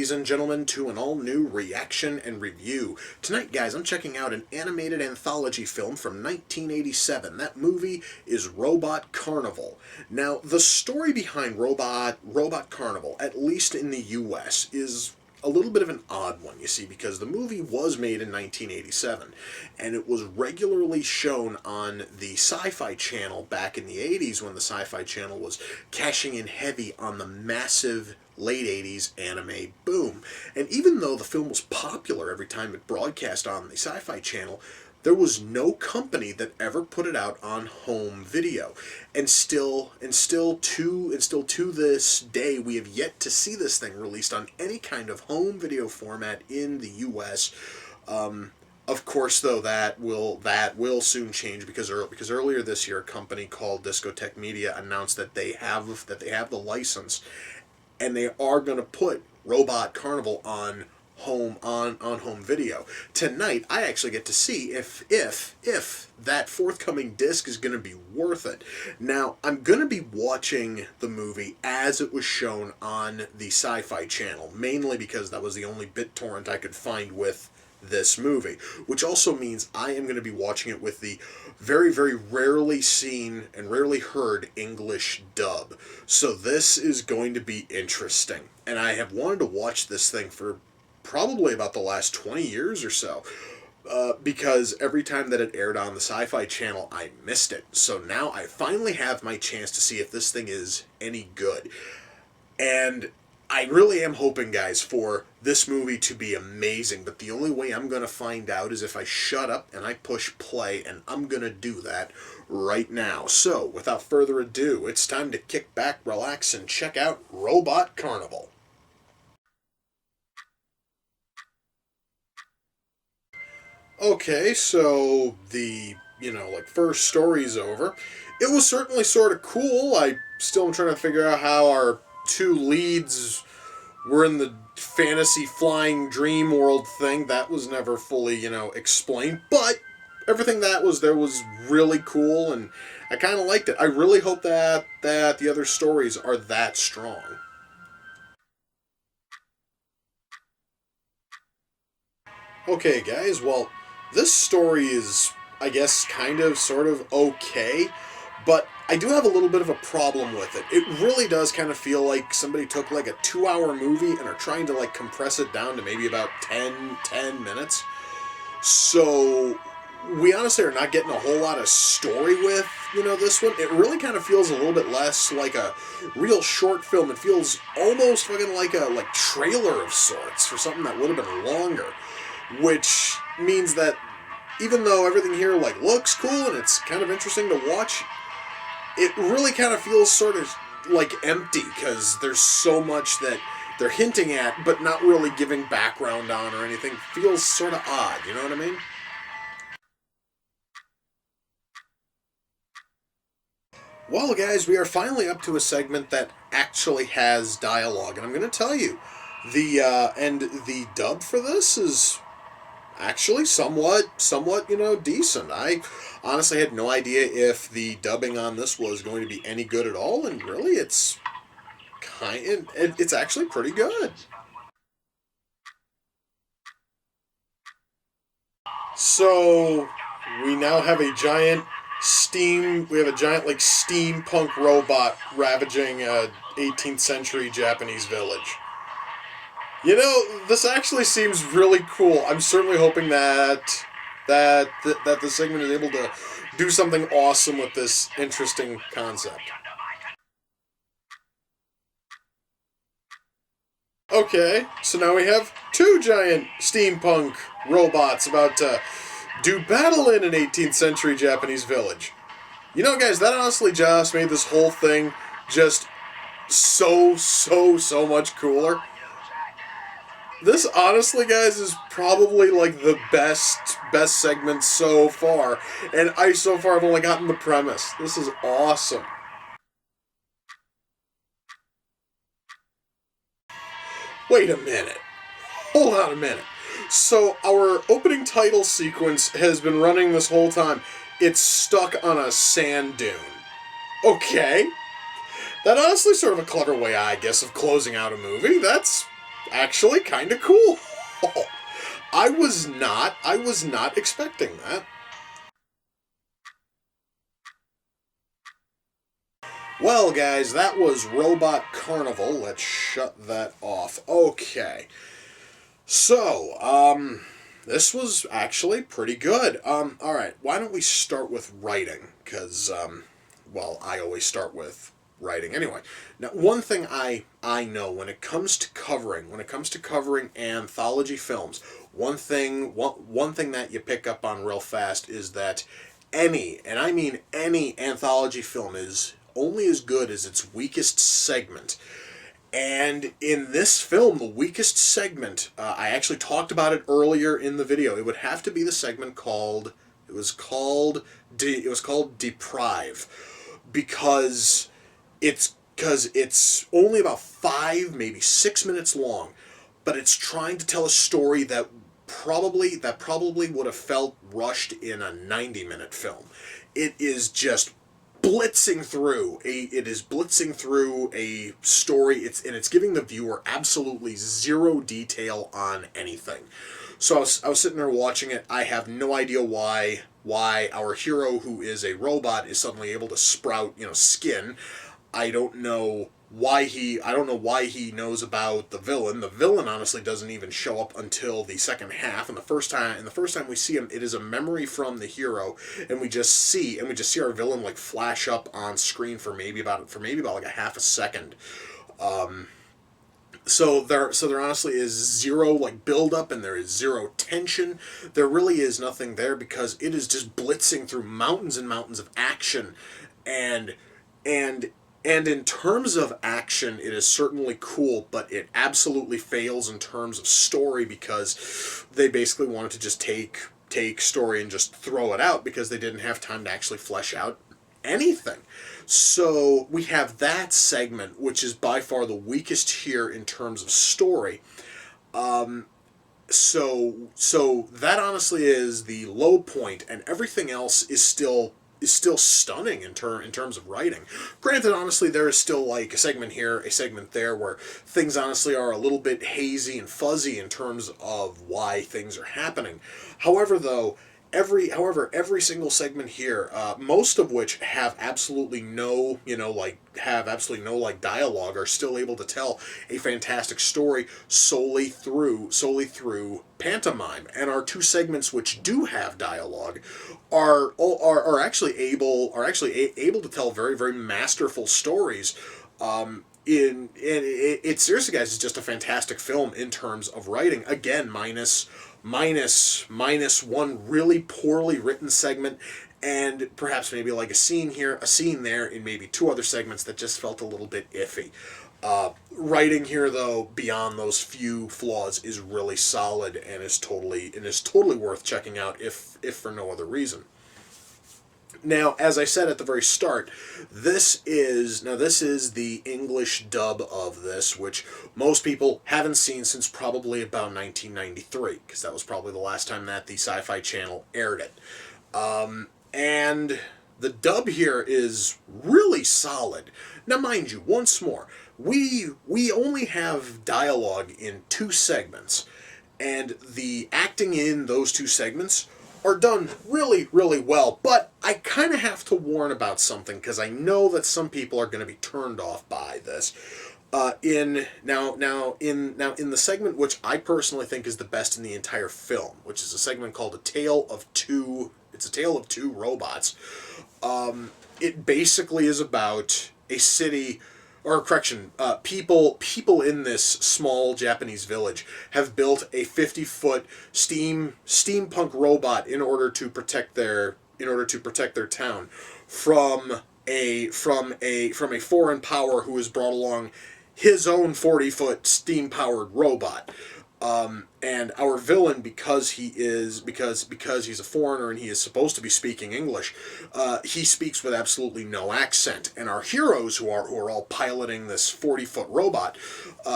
ladies and gentlemen, to an all-new reaction and review. Tonight, guys, I'm checking out an animated anthology film from 1987. That movie is Robot Carnival. Now, the story behind Robot Carnival, at least in the US, is a little bit of an odd one, you see, because the movie was made in 1987, and it was regularly shown on the Sci-Fi channel back in the 80s when the Sci-Fi channel was cashing in heavy on the massive late 80s anime boom. And even though the film was popular every time it broadcast on the Sci-Fi channel, there was no company that ever put it out on home video, and still to this day, we have yet to see this thing released on any kind of home video format in the U.S. Of course, though, that will soon change because earlier this year, a company called Discotech Media announced that they have the license, and they are going to put Robot Carnival on home video. Tonight, I actually get to see if that forthcoming disc is going to be worth it. Now, I'm going to be watching the movie as it was shown on the Sci-Fi channel, mainly because that was the only BitTorrent I could find with this movie, which also means I am going to be watching it with the very, very rarely seen and rarely heard English dub. So this is going to be interesting. And I have wanted to watch this thing for probably about the last 20 years or so, because every time that it aired on the Sci-Fi channel, I missed it. So now I finally have my chance to see if this thing is any good. And I really am hoping, guys, for this movie to be amazing, but the only way I'm going to find out is if I shut up and I push play, and I'm going to do that right now. So, without further ado, it's time to kick back, relax, and check out Robot Carnival. Okay, so the, first story's over. It was certainly sort of cool. I still am trying to figure out how our two leads were in the fantasy flying dream world thing. That was never fully, explained. But everything that was there was really cool, and I kind of liked it. I really hope that the other stories are that strong. Okay, guys, well, this story is, I guess, sort of okay, but I do have a little bit of a problem with it. It really does kind of feel like somebody took like a 2-hour movie and are trying to like compress it down to maybe about 10 minutes. So we honestly are not getting a whole lot of story with, this one. It really kind of feels a little bit less like a real short film. It feels almost fucking like a trailer of sorts for something that would have been longer. Which means that even though everything here looks cool and it's kind of interesting to watch, it really kind of feels sort of like empty because there's so much that they're hinting at but not really giving background on or anything. Feels sort of odd, you know what I mean? Well, guys, we are finally up to a segment that actually has dialogue, and I'm going to tell you, the dub for this is actually somewhat, decent. I honestly had no idea if the dubbing on this was going to be any good at all, and really it's actually pretty good. So we now have a giant steampunk robot ravaging a 18th century Japanese village. This actually seems really cool. I'm certainly hoping that the segment is able to do something awesome with this interesting concept. Okay, so now we have 2 giant steampunk robots about to do battle in an 18th century Japanese village. Guys, that honestly just made this whole thing just so much cooler. This, honestly, guys, is probably, the best segment so far. And I, so far, have only gotten the premise. This is awesome. Wait a minute. Hold on a minute. So, our opening title sequence has been running this whole time. It's stuck on a sand dune. Okay. That honestly sort of a clever way, I guess, of closing out a movie. That's Actually, kind of cool. I was not expecting that. Well, guys, that was Robot Carnival. Let's shut that off. Okay. So, this was actually pretty good. All right, why don't we start with writing? Because, well, I always start with writing anyway. Now, one thing I know when it comes to covering anthology films, one thing that you pick up on real fast is that any, and I mean any anthology film is only as good as its weakest segment. And in this film, the weakest segment, I actually talked about it earlier in the video. It would have to be the segment called. It was called Deprive, because it's only about 5, maybe 6 minutes long, but it's trying to tell a story that probably would have felt rushed in a 90-minute film. It is just blitzing through a story. It's giving the viewer absolutely zero detail on anything. So I was sitting there watching it. I have no idea why our hero, who is a robot, is suddenly able to sprout skin. I don't know why he knows about the villain. The villain honestly doesn't even show up until the second half. And the first time we see him, it is a memory from the hero, and we just see our villain like flash up on screen for maybe about like a half a second. So there honestly is zero like build up, and there is zero tension. There really is nothing there, because it is just blitzing through mountains and mountains of action. And and and in terms of action, it is certainly cool, but it absolutely fails in terms of story, because they basically wanted to just take story and just throw it out, because they didn't have time to actually flesh out anything. So we have that segment, which is by far the weakest here in terms of story. So that honestly is the low point, and everything else is still stunning in terms of writing. Granted, honestly, there is still like a segment here, a segment there, where things honestly are a little bit hazy and fuzzy in terms of why things are happening. However, though, every single segment here, most of which have absolutely no, dialogue, are still able to tell a fantastic story solely through pantomime. And our two segments which do have dialogue are actually able to tell very, very masterful stories. It seriously, guys, is just a fantastic film in terms of writing. Again, minus one really poorly written segment, and perhaps maybe like a scene here, a scene there, in maybe two other segments that just felt a little bit iffy. Writing here, though, beyond those few flaws, is really solid, and is totally worth checking out, if for no other reason. Now, as I said at the very start, this is the English dub of this, which most people haven't seen since probably about 1993, because that was probably the last time that the Sci-Fi Channel aired it. And the dub here is really solid. Now, mind you, once more, we only have dialogue in two segments, and the acting in those two segments are done really, really well. But I kind of have to warn about something, because I know that some people are going to be turned off by this. In the segment which I personally think is the best in the entire film, which is a segment called A Tale of Two. It's a tale of two robots. It basically is about a city, or correction, people in this small Japanese village have built a 50-foot steampunk robot in order to protect their town from a foreign power who has brought along his own 40-foot steam powered robot. And our villain, because he's a foreigner and he is supposed to be speaking English, he speaks with absolutely no accent. And our heroes, who are all piloting this 40-foot robot,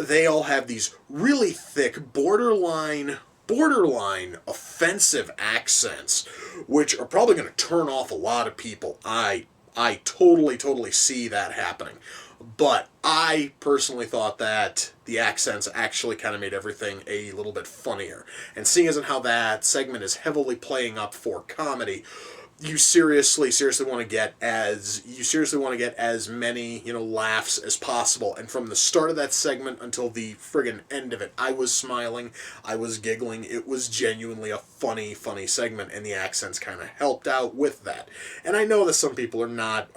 they all have these really thick, borderline offensive accents, which are probably going to turn off a lot of people. I totally see that happening. But I personally thought that the accents actually kind of made everything a little bit funnier. And seeing as in how that segment is heavily playing up for comedy, seriously want to get as many laughs as possible. And from the start of that segment until the friggin' end of it, I was smiling, I was giggling. It was genuinely a funny segment, and the accents kind of helped out with that. And I know that some people are not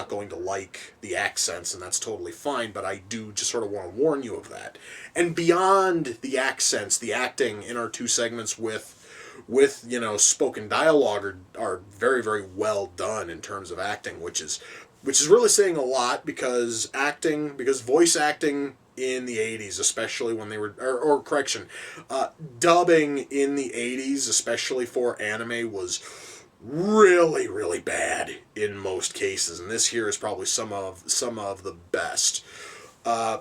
going to like the accents, and that's totally fine, but I do just sort of want to warn you of that. And beyond the accents, the acting in our two segments with spoken dialogue are very well done in terms of acting, which is really saying a lot, because voice acting in the 80s, especially when they were dubbing in the 80s, especially for anime, was really bad in most cases, and this here is probably some of the best. I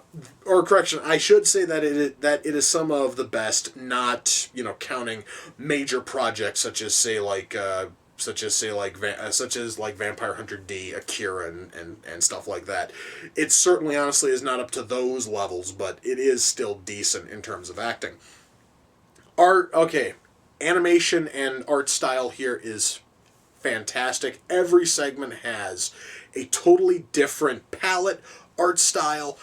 should say that it is some of the best, not counting major projects such as Vampire Hunter D, Akira, and stuff like that. It certainly, honestly, is not up to those levels, but it is still decent in terms of acting. Animation and art style here is fantastic. Every segment has a totally different palette, art style,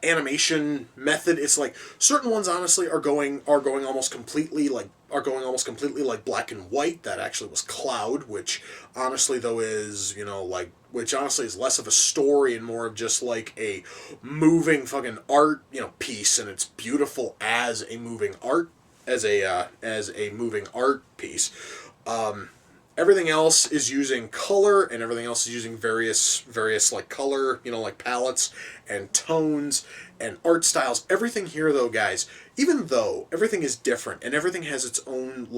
animation method. It's like certain ones honestly are going almost completely like black and white. That actually was Cloud, which honestly though is is less of a story and more of just like a moving fucking art piece, and it's beautiful as a moving art piece. Everything else is using color, and everything else is using various like color, like palettes and tones and art styles. Everything here, though, guys, even though everything is different and everything has its own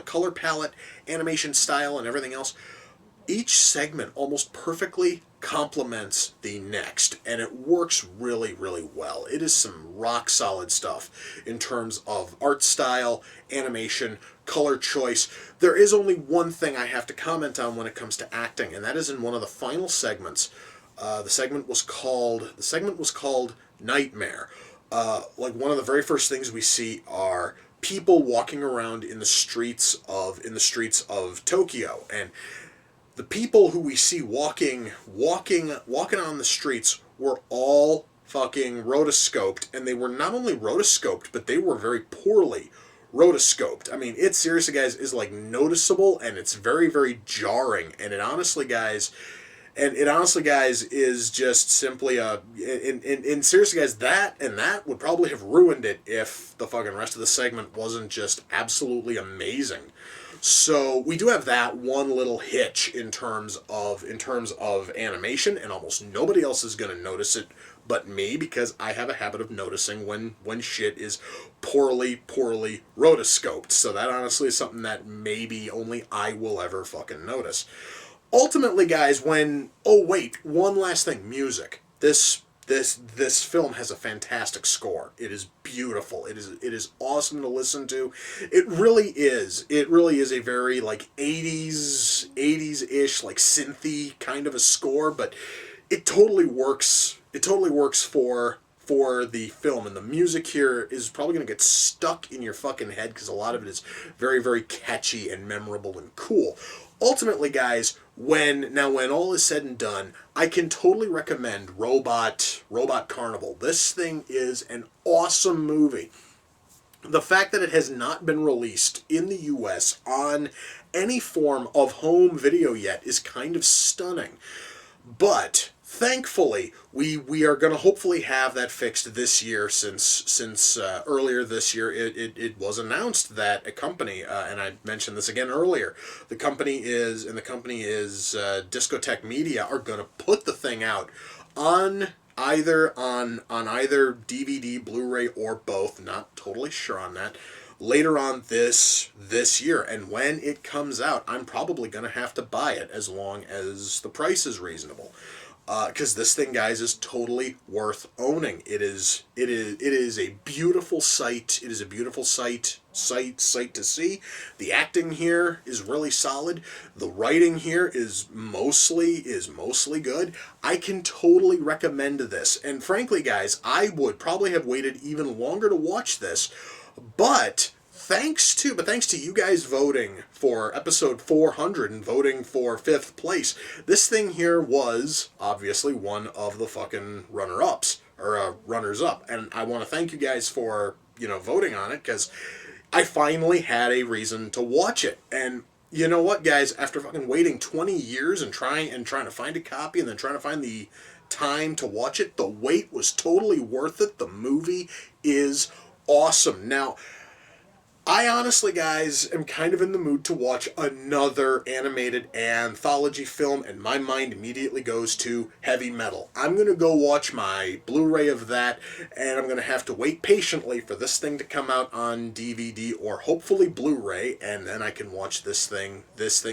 color palette, animation style, and everything else, each segment almost perfectly complements the next, and it works really well. It is some rock solid stuff in terms of art style, animation, color choice. There is only one thing I have to comment on when it comes to acting, and that is in one of the final segments. The segment was called Nightmare. One of the very first things we see are people walking around in the streets of Tokyo, and the people who we see walking on the streets were all fucking rotoscoped, and they were not only rotoscoped, but they were very poorly rotoscoped. I mean, it seriously, guys, is like noticeable, and it's very jarring, and it honestly, guys, is just simply seriously, guys, that would probably have ruined it if the fucking rest of the segment wasn't just absolutely amazing. So we do have that one little hitch in terms of animation, and almost nobody else is going to notice it but me, because I have a habit of noticing when shit is poorly rotoscoped. So that honestly is something that maybe only I will ever fucking notice. Ultimately, guys, one last thing, music. This film has a fantastic score. It is beautiful. It is awesome to listen to. It really is a very like 80s-ish like synthy kind of a score, but it totally works. It totally works for the film, and the music here is probably going to get stuck in your fucking head because a lot of it is very catchy and memorable and cool. Ultimately, guys, when all is said and done, I can totally recommend Robot Carnival. This thing is an awesome movie. The fact that it has not been released in the US on any form of home video yet is kind of stunning. But thankfully, we are going to hopefully have that fixed this year, since earlier this year it was announced that a company, and I mentioned this again earlier, the company is Discotheque Media, are going to put the thing out on either DVD, Blu-ray, or both. Not totally sure on that. Later on this year, and when it comes out, I'm probably going to have to buy it as long as the price is reasonable. because this thing, guys, is totally worth owning. It is a beautiful sight. It is a beautiful sight to see. The acting here is really solid. The writing here is mostly good. I can totally recommend this. And frankly, guys, I would probably have waited even longer to watch this, but thanks to you guys voting for episode 400 and voting for 5th place, this thing here was obviously one of the fucking runner-ups, or runners-up. And I want to thank you guys for, voting on it, because I finally had a reason to watch it. And you know what, guys? After fucking waiting 20 years and trying to find a copy and then trying to find the time to watch it, the wait was totally worth it. The movie is awesome. Now, I honestly, guys, am kind of in the mood to watch another animated anthology film, and my mind immediately goes to Heavy Metal. I'm going to go watch my Blu-ray of that, and I'm going to have to wait patiently for this thing to come out on DVD or hopefully Blu-ray, and then I can watch this thing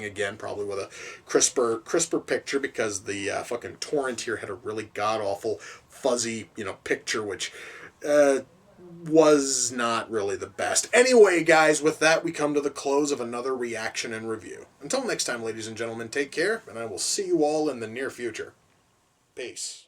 again, probably with a crisper picture, because the fucking torrent here had a really god-awful, fuzzy, picture, which was not really the best. Anyway, guys, with that, we come to the close of another reaction and review. Until next time, ladies and gentlemen, take care, and I will see you all in the near future. Peace.